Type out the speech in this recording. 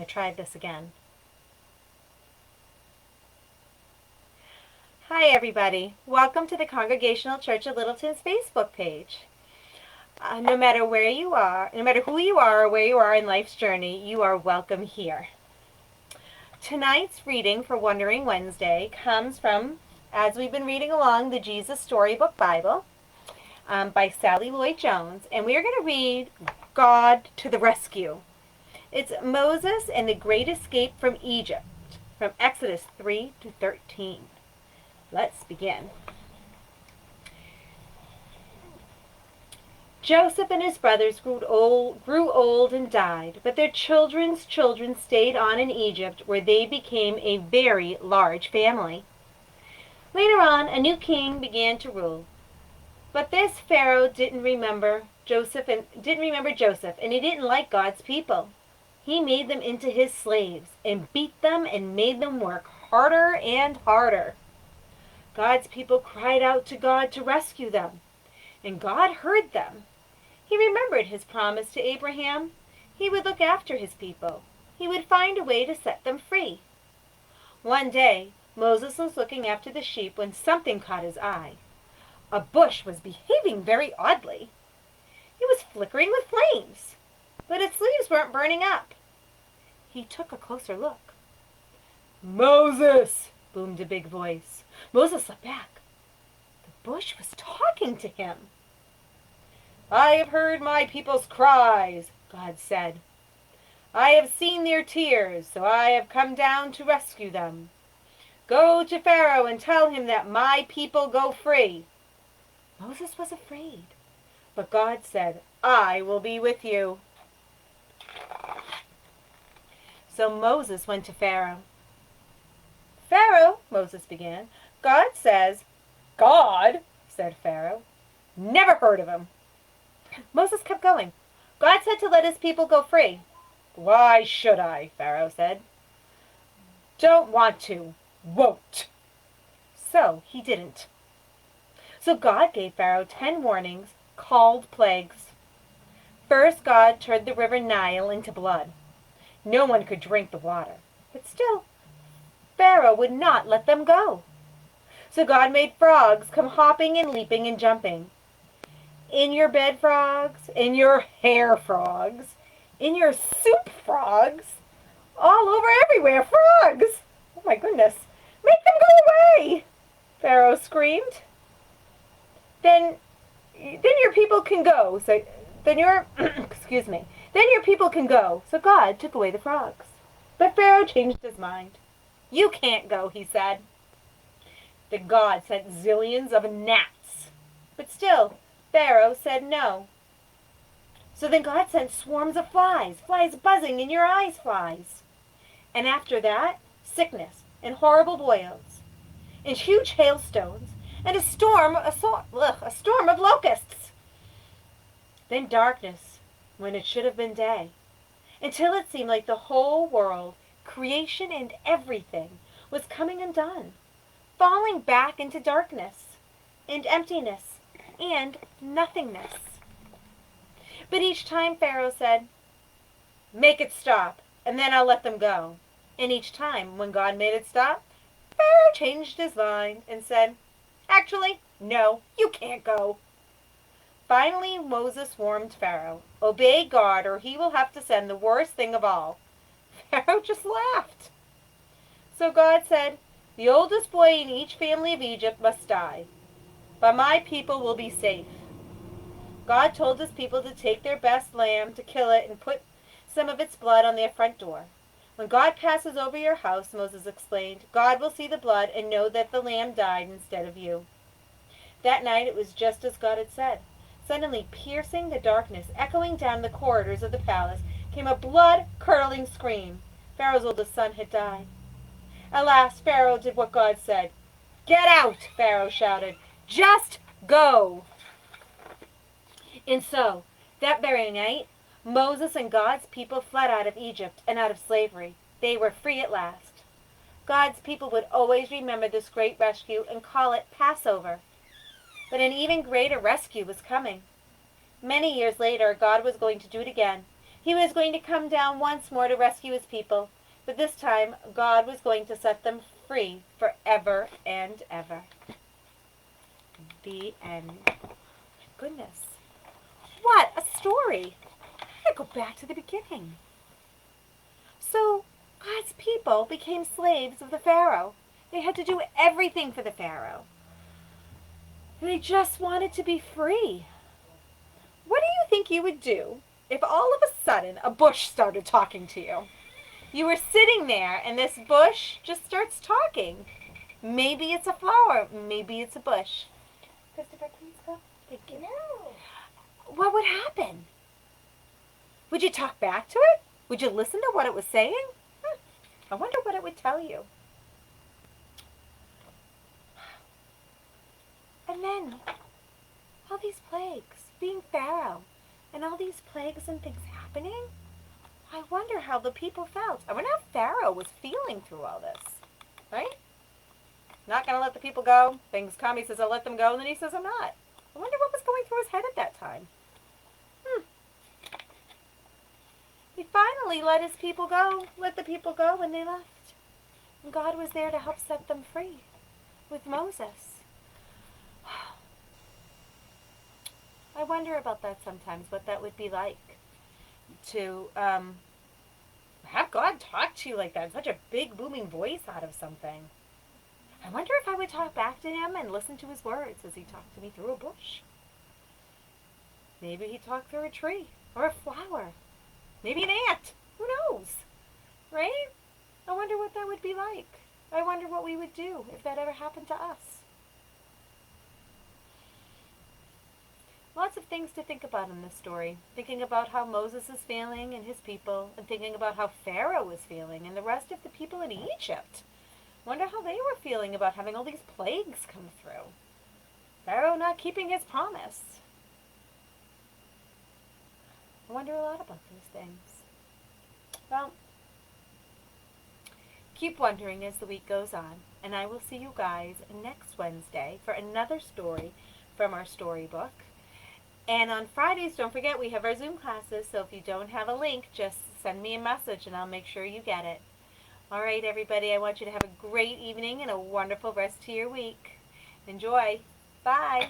to try this again. Hi everybody. Welcome to the Congregational Church of Littleton's Facebook page. No matter where you are, no matter who you are or where you are in life's journey, you are welcome here. Tonight's reading for Wondering Wednesday comes from, as we've been reading along, the Jesus Storybook Bible by Sally Lloyd-Jones, and we are going to read God to the Rescue. It's Moses and the Great Escape from Egypt, from Exodus 3 to 13. Let's begin. Joseph and his brothers grew old and died, but their children's children stayed on in Egypt, where they became a very large family. Later on, a new king began to rule. But this Pharaoh didn't remember Joseph, and he didn't like God's people. He made them into his slaves and beat them and made them work harder and harder. God's people cried out to God to rescue them, and God heard them. He remembered his promise to Abraham. He would look after his people. He would find a way to set them free. One day, Moses was looking after the sheep when something caught his eye. A bush was behaving very oddly. It was flickering with flames, but its leaves weren't burning up. He took a closer look. "Moses!" boomed a big voice. Moses looked back. The bush was talking to him. "I have heard my people's cries," God said. "I have seen their tears, so I have come down to rescue them. Go to Pharaoh and tell him that my people go free." Moses was afraid, but God said, "I will be with you." So Moses went to Pharaoh. "Pharaoh," Moses began, "God says—" "God," said Pharaoh. "Never heard of him." Moses kept going. "God said to let his people go free." "Why should I?" Pharaoh said. "Don't want to. Won't." So he didn't. So God gave Pharaoh 10 warnings, called plagues. First, God turned the river Nile into blood. No one could drink the water, but still, Pharaoh would not let them go. So God made frogs come hopping and leaping and jumping. In your bed frogs, in your hair frogs, in your soup frogs, all over everywhere frogs. Oh my goodness, make them go away, Pharaoh screamed. Then your people can go. Then your people can go. So God took away the frogs. But Pharaoh changed his mind. "You can't go," he said. Then God sent zillions of gnats. But still, Pharaoh said no. So then God sent swarms of flies buzzing in your eyes, flies. And after that, sickness and horrible boils, and huge hailstones, and a storm of locusts. Then darkness, when it should have been day, until it seemed like the whole world, creation and everything, was coming undone, falling back into darkness and emptiness and nothingness. But each time Pharaoh said, "Make it stop, and then I'll let them go." And each time, when God made it stop, Pharaoh changed his mind and said, "Actually, no, you can't go." Finally, Moses warned Pharaoh, "Obey God, or he will have to send the worst thing of all." Pharaoh just laughed. So God said, "The oldest boy in each family of Egypt must die, but my people will be safe." God told his people to take their best lamb, to kill it, and put some of its blood on their front door. "When God passes over your house," Moses explained, "God will see the blood and know that the lamb died instead of you." That night it was just as God had said. Suddenly, piercing the darkness, echoing down the corridors of the palace, came a blood-curdling scream. Pharaoh's oldest son had died. At last, Pharaoh did what God said. "Get out!" Pharaoh shouted. "Just go!" And so, that very night, Moses and God's people fled out of Egypt and out of slavery. They were free at last. God's people would always remember this great rescue and call it Passover. But an even greater rescue was coming. Many years later, God was going to do it again. He was going to come down once more to rescue his people, but this time God was going to set them free forever and ever. The end. Goodness. What a story. I gotta go back to the beginning. So, God's people became slaves of the Pharaoh. They had to do everything for the Pharaoh. They just wanted to be free. What do you think you would do if all of a sudden a bush started talking to you? You were sitting there and this bush just starts talking. Maybe it's a flower, maybe it's a bush. Christopher, please go. Thank you. No. What would happen? Would you talk back to it? Would you listen to what it was saying? I wonder what it would tell you. And then, all these plagues, being Pharaoh, and all these plagues and things happening, I wonder how the people felt. I wonder how Pharaoh was feeling through all this, right? Not going to let the people go. Things come, he says, I'll let them go, and then he says, I'm not. I wonder what was going through his head at that time. He finally let his people go, let the people go, and they left. And God was there to help set them free with Moses. I wonder about that sometimes, what that would be like to have God talk to you like that, such a big booming voice out of something. I wonder if I would talk back to him and listen to his words as he talked to me through a bush. Maybe he talked through a tree or a flower. Maybe an ant. Who knows? Right? I wonder what that would be like. I wonder what we would do if that ever happened to us. Lots of things to think about in this story. Thinking about how Moses is feeling and his people, and thinking about how Pharaoh was feeling and the rest of the people in Egypt. Wonder how they were feeling about having all these plagues come through. Pharaoh not keeping his promise. I wonder a lot about those things. Well, keep wondering as the week goes on, and I will see you guys next Wednesday for another story from our storybook. And on Fridays, don't forget, we have our Zoom classes, so if you don't have a link, just send me a message and I'll make sure you get it. All right, everybody, I want you to have a great evening and a wonderful rest of your week. Enjoy. Bye.